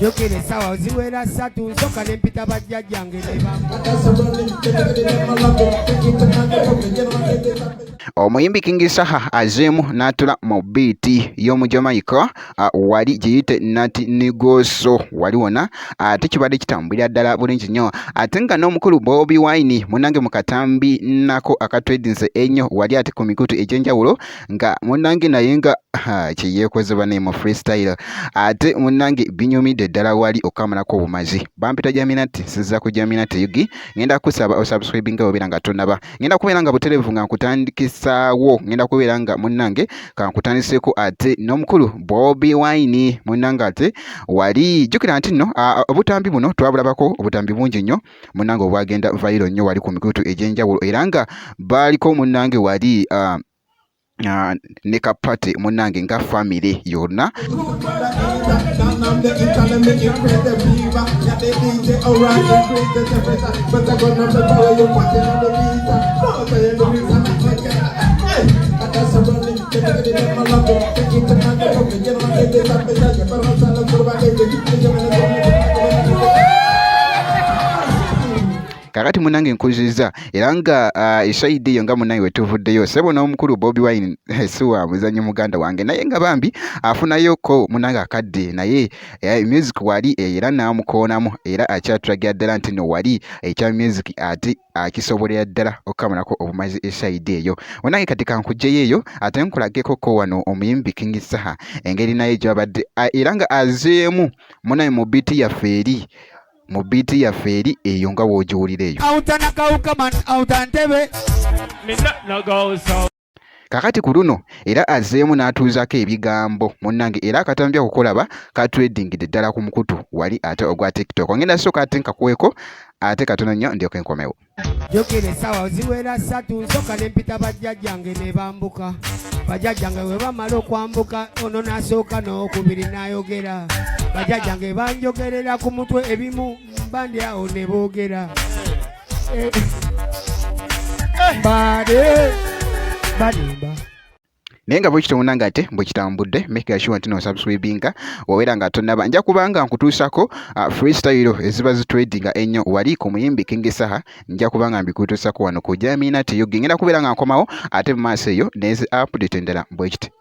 jokere sawa ziwera ssatu nsoka ne mpita bajjajjange ne bamu. Omuyimbi King Saha azeemu n'atula mu biiti y'omu Jamaica wali giyite Nati Nigoso wali wona ate kibadde kitambulira ddala bulungi nnyo ate nga n'omukulu Bobi Wine munange mu katambi nako akatwedinze ennyo wali ate ku mikutu egy'enjawulo nga munange naye nga kyeyeekoze bane mu freestyle ate munange binyumidde ddala wali okamalako obumazi bampita Jaminati sizza ku Jaminati Yugi ngenda kusaba osubscribe nga obeera nga tonaba ngenda kubeera nga butereevu nga nkutandikisaawo ngenda kubeera nga munnange kankutandiseeko ate n'omukulu Bobi Wine munnange ate wali jjukira nti nno obutambi buno twabulabako obutambi bungi nnyo munnange obwagenda viral nnyo wali ku mikutu egy'enjawulo era nga baaliko munnange wali ne kapate munnange nga family yonna kakati munange nkuzizza era nga esaidi eyo nga munange wetuvuddeyo sebo n'omukulu Bobi Wine siwa muzannyo muganda wange naye nga bambi afunayoko munange akadde naye music wali era n'amukoonamu era akyatulagira ddala nti no wali ekya music ate akisobolera ddala okukamalako obumazi esaidi eyo munange kati kankugjeyo eyo ate nkulagekoko wano omuyimbi King Saha engeri naye gy'abadde era nga azeemu munange mu biiti yaffe eri mu biiti yaffe eri eyo nga w'ogiwulira eyo kakati ku luno era azeemu n'atuuzako ebigambo munnange era akatambi akukolaba katwedingidde ddala ku mukutu wali ate ogwa TikTok ngenda sooka ate nkakuweko ate katono nnyo ndyoke nkomewo jokere sawa ziwera ssatu nsoka ne mpita bajjajjange ne bambuka bajjajjange bwe bamala okwambuka ono n'asooka n'okubiri n'ayogera bajjajjange banjogerera ku mutwe ebimu mbandi awo ne boogera badimba naye nga bwekito munange ate bwe kitambudde make sure nti nosubscribinga wobeera nga tonnaba nja kubanga nkutuusako freestyle eziba zitwedinga ennyo wali ku muyimbi King Saha nja kubanga mbikutuusako wano ku Jaminati Yugi ngenda kubeera nga nkomawo ate mu maaso eyo n'ezi update endala bwekiti